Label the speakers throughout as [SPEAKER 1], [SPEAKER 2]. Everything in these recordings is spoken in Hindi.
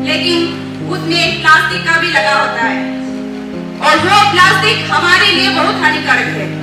[SPEAKER 1] लेकिन उसमें प्लास्टिक का भी लगा होता है और वो प्लास्टिक हमारे लिए बहुत हानिकारक है।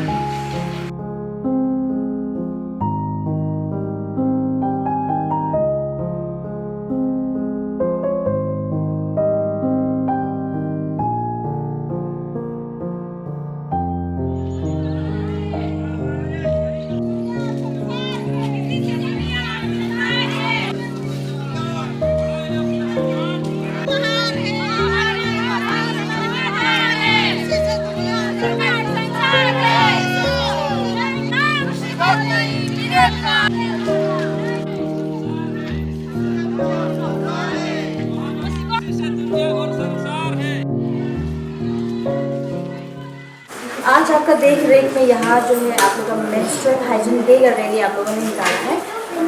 [SPEAKER 2] आज आपका देख रेख में यहाँ जो है आप लोग का मेंस्ट्रुअल हाइजीन डे का रैली आप लोगों ने निकाला है,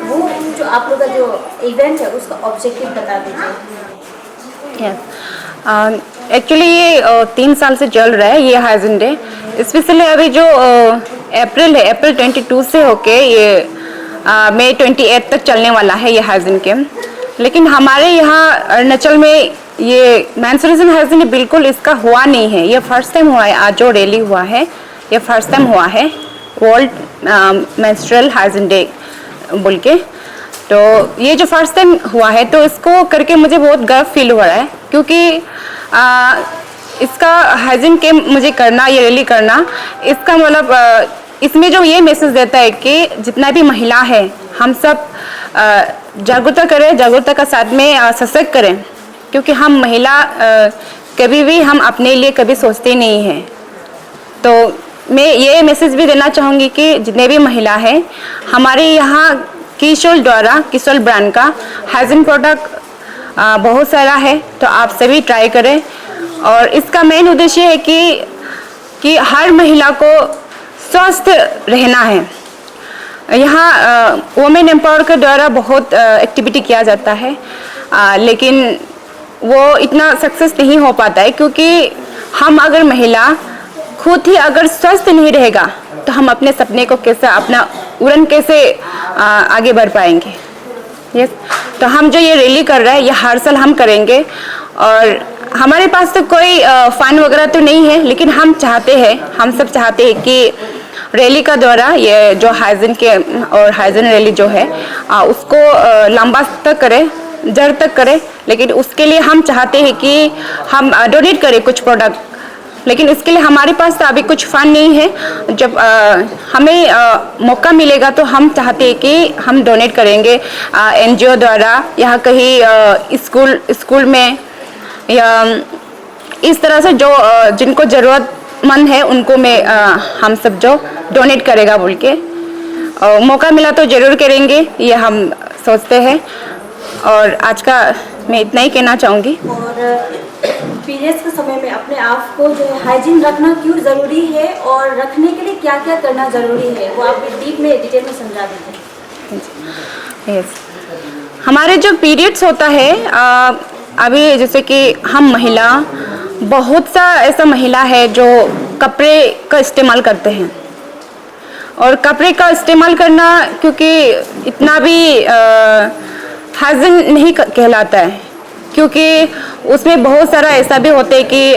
[SPEAKER 2] वो जो आप लोग का जो इवेंट है उसका ऑब्जेक्टिव बता दीजिए।
[SPEAKER 3] एक्चुअली ये 3 साल से चल रहा है ये हाइजीन डे। स्पेशली अभी जो अप्रैल है, अप्रैल 22 से होके ये मई 28 तक चलने वाला है ये हाइजीन कैम्प। लेकिन हमारे यहाँ अरुणाचल में ये मेंस्ट्रुएशन हाइजीन बिल्कुल इसका हुआ नहीं है। ये फर्स्ट टाइम हुआ है, आज जो रैली हुआ है ये फर्स्ट टाइम हुआ है वर्ल्ड मेंस्ट्रुअल हाइजीन डे बोल के। तो ये जो फर्स्ट टाइम हुआ है तो इसको करके मुझे बहुत गर्व फील हो रहा है, क्योंकि इसका हाइजीन कैम्प मुझे करना, ये रैली करना, इसका मतलब इसमें जो ये मैसेज देता है कि जितना भी महिला है हम सब जागरूकता करें, जागरूकता का साथ में सशक्त करें, क्योंकि हम महिला कभी भी हम अपने लिए कभी सोचते नहीं हैं। तो मैं ये मैसेज भी देना चाहूँगी कि जितने भी महिला हैं हमारे यहाँ किशोल द्वारा, किशोल ब्रांड का हाइजीन प्रोडक्ट बहुत सारा है, तो आप सभी ट्राई करें। और इसका मेन उद्देश्य है कि हर महिला को स्वस्थ रहना है। यहाँ वुमेन एम्पावर के द्वारा बहुत एक्टिविटी किया जाता है, लेकिन वो इतना सक्सेस नहीं हो पाता है, क्योंकि हम अगर महिला खुद ही अगर स्वस्थ नहीं रहेगा तो हम अपने सपने को कैसे, अपना उड़न कैसे आगे बढ़ पाएंगे। यस, तो हम जो ये रैली कर रहे हैं ये हर साल हम करेंगे। और हमारे पास तो कोई फंड वगैरह तो नहीं है, लेकिन हम चाहते हैं, हम सब चाहते हैं कि रैली का द्वारा ये जो हाइजीन के और हाइजीन रैली जो है उसको लंबा तक करें, जड़ तक करें। लेकिन उसके लिए हम चाहते हैं कि हम डोनेट करें कुछ प्रोडक्ट, लेकिन इसके लिए हमारे पास तो अभी कुछ फंड नहीं है। जब हमें मौका मिलेगा तो हम चाहते हैं कि हम डोनेट करेंगे NGO द्वारा, या कहीं स्कूल में, या इस तरह से जो जिनको ज़रूरतमंद है उनको मैं हम सब जो डोनेट करेगा बोल के मौका मिला तो ज़रूर करेंगे, ये हम सोचते हैं। और आज का मैं इतना ही कहना चाहूँगी।
[SPEAKER 2] और पीरियड्स के समय में अपने आप को जो है हाइजीन रखना क्यों ज़रूरी है और रखने के लिए क्या क्या करना ज़रूरी है, वो आप डिटेल में समझा दीजिए।
[SPEAKER 3] यस, हमारे जो पीरियड्स होता है अभी जैसे कि हम महिला, बहुत सा ऐसा महिला है जो कपड़े का इस्तेमाल करते हैं, और कपड़े का इस्तेमाल करना क्योंकि इतना भी हाइजीन नहीं कहलाता है, क्योंकि उसमें बहुत सारा ऐसा भी होता है कि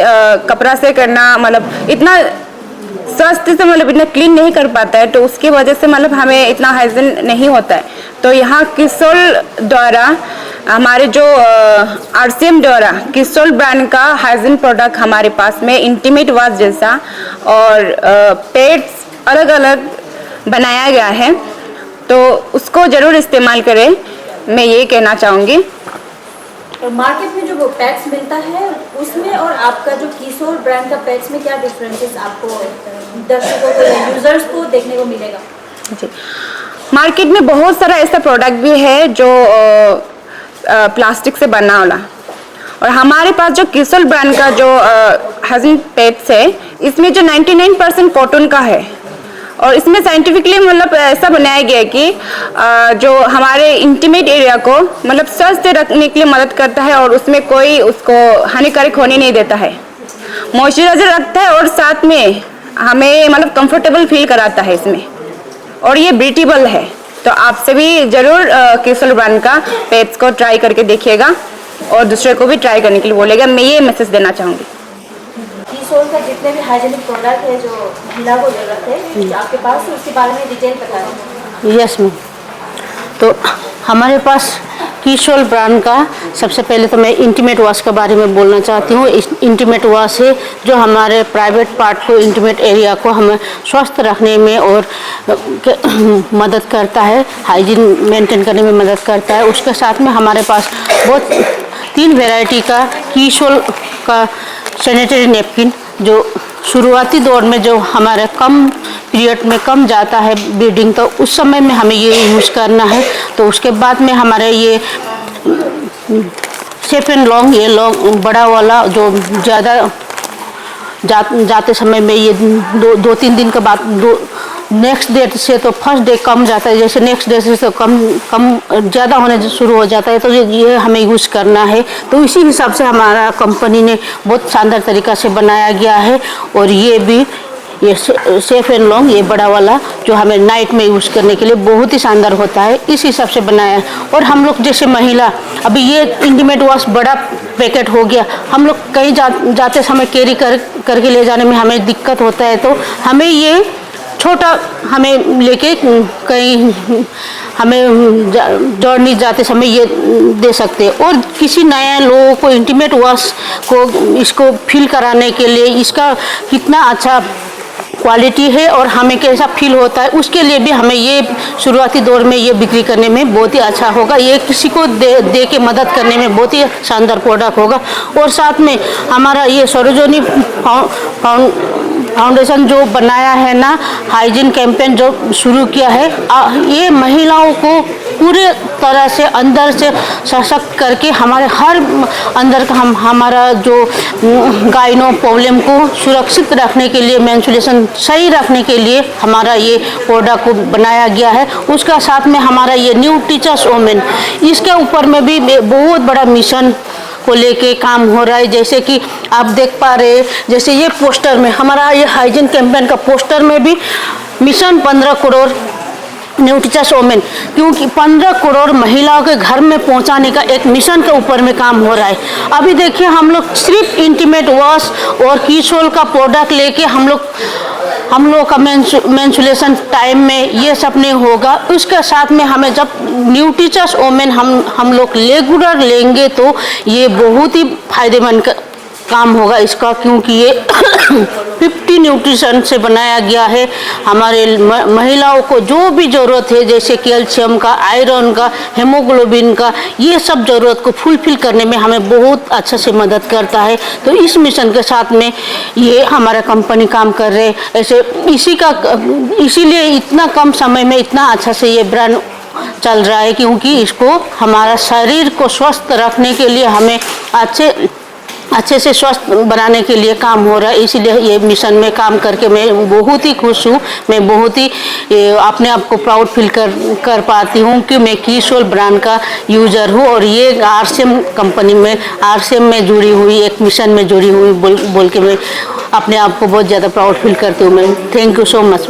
[SPEAKER 3] कपड़ा से करना मतलब इतना स्वस्थ से मतलब इतना क्लीन नहीं कर पाता है, तो उसकी वजह से मतलब हमें इतना हाइजीन नहीं होता है। तो यहाँ किशोल द्वारा हमारे जो RCM द्वारा किशोल ब्रांड का हाइजीन प्रोडक्ट हमारे पास में इंटीमेट वॉश जैसा और पैड्स अलग अलग बनाया गया है, तो उसको ज़रूर इस्तेमाल करें, मैं ये कहना चाहूँगी।
[SPEAKER 2] और मार्केट में जो वो पैड्स मिलता है उसमें और आपका जो किशोर ब्रांड का पैड्स में क्या डिफरेंसेस आपको दर्शकों को, यूजर्स को देखने को मिलेगा?
[SPEAKER 3] जी, मार्केट में बहुत सारा ऐसा प्रोडक्ट भी है जो प्लास्टिक से बना वाला, और हमारे पास जो किशोर ब्रांड का जो हाइजीन पैड्स है इसमें जो 99% कॉटन का है, और इसमें साइंटिफिकली मतलब ऐसा बनाया गया है कि जो हमारे इंटीमेट एरिया को मतलब स्वस्थ रखने के लिए मदद करता है, और उसमें कोई उसको हानिकारक होने नहीं देता है, मॉइस्चराइजर रखता है, और साथ में हमें मतलब कंफर्टेबल फील कराता है इसमें, और ये ब्रीथेबल है। तो आप सभी ज़रूर किशोर ब्रांड का पैड्स को ट्राई करके देखिएगा। और दूसरे को भी ट्राई करने के लिए बोलेगा। मैं ये मैसेज देना चाहूँगी।
[SPEAKER 2] कीसोल का जितने भी हाइजीनिक प्रोडक्ट है जो महिला को जरूरत है आपके पास, उसके बारे में डिटेल बताएं।
[SPEAKER 4] Yes ma'am. तो हमारे पास कीसोल ब्रांड का सबसे पहले तो मैं इंटीमेट वॉश के बारे में बोलना चाहती हूँ। इंटीमेट वॉश है जो हमारे प्राइवेट पार्ट को, इंटीमेट एरिया को हमें स्वस्थ रखने में और मदद करता है, हाइजीन मेंटेन करने में मदद करता है। उसके साथ में हमारे पास बहुत 3 वैरायटी का कीसोल का सैनिटरी नैपकिन, जो शुरुआती दौर में जो हमारे कम पीरियड में कम जाता है ब्लीडिंग, तो उस समय में हमें ये यूज़ करना है। तो उसके बाद में हमारे ये सेफ एंड लॉन्ग, ये लॉन्ग बड़ा वाला जो ज़्यादा जाते समय में ये 2-3 दिन के बाद नेक्स्ट डे से तो फर्स्ट डे कम जाता है, जैसे नेक्स्ट डे से तो कम ज़्यादा होने शुरू हो जाता है, तो ये हमें यूज़ करना है। तो इसी हिसाब से हमारा कंपनी ने बहुत शानदार तरीक़ा से बनाया गया है। और ये भी ये सेफ एंड लॉन्ग, ये बड़ा वाला जो हमें नाइट में यूज़ करने के लिए बहुत ही शानदार होता है, इस हिसाब से बनाया है। और हम लोग जैसे महिला, अभी ये इंटीमेट वॉश बड़ा पैकेट हो गया, हम लोग कहीं जाते समय कैरी करके ले जाने में हमें दिक्कत होता है, तो हमें ये छोटा हमें लेके कहीं हमें जर्नी जाते समय ये दे सकते हैं। और किसी नए लोगों को इंटीमेट वॉश को इसको फील कराने के लिए इसका कितना अच्छा क्वालिटी है और हमें कैसा फील होता है, उसके लिए भी हमें ये शुरुआती दौर में ये बिक्री करने में बहुत ही अच्छा होगा। ये किसी को दे के मदद करने में बहुत ही शानदार प्रोडक्ट होगा। और साथ में हमारा ये सरोजनी फाउंडेशन जो बनाया है ना, हाइजीन कैंपेन जो शुरू किया है, ये महिलाओं को पूरे तरह से अंदर से सशक्त करके हमारे हर अंदर का हमारा जो गाइनो प्रॉब्लम को सुरक्षित रखने के लिए, मेंस्ट्रुएशन सही रखने के लिए हमारा ये प्रोडक्ट को बनाया गया है। उसका साथ में हमारा ये न्यू टीचर्स वोमेन, इसके ऊपर में भी बहुत बड़ा मिशन को लेके काम हो रहा है। जैसे कि आप देख पा रहे हैं, जैसे ये पोस्टर में हमारा ये हाइजीन कैंपेन का पोस्टर में भी mission 15 crore new teachers women, क्योंकि 15 करोड़ महिलाओं के घर में पहुंचाने का एक मिशन के ऊपर में काम हो रहा है। अभी देखिए हम लोग सिर्फ इंटीमेट वॉश और कीसोल का प्रोडक्ट लेके हम लोग का मेंस्ट्रुएशन टाइम में ये सब नहीं होगा। उसके साथ में हमें जब न्यू टीचर्स वोमेन हम लोग रेगुलर लेंगे तो ये बहुत ही फायदेमंद काम होगा इसका, क्योंकि ये 50 न्यूट्रिशन से बनाया गया है। हमारे महिलाओं को जो भी ज़रूरत है, जैसे कैल्शियम का, आयरन का, हेमोग्लोबिन का, ये सब ज़रूरत को फुलफिल करने में हमें बहुत अच्छे से मदद करता है। तो इस मिशन के साथ में ये हमारा कंपनी काम कर रहे हैं। ऐसे इसीलिए इतना कम समय में इतना अच्छा से ये ब्रांड चल रहा है, क्योंकि इसको हमारा शरीर को स्वस्थ रखने के लिए हमें अच्छे से स्वस्थ बनाने के लिए काम हो रहा है। इसीलिए ये मिशन में काम करके मैं बहुत ही खुश हूँ। मैं बहुत ही अपने आप को प्राउड फील कर पाती हूँ कि मैं कीसोल ब्रांड का यूज़र हूँ और ये RCM कंपनी में, RCM में जुड़ी हुई, एक मिशन में जुड़ी हुई बोल के मैं अपने आप को बहुत ज़्यादा प्राउड फील करती हूँ। मैं थैंक यू सो मच।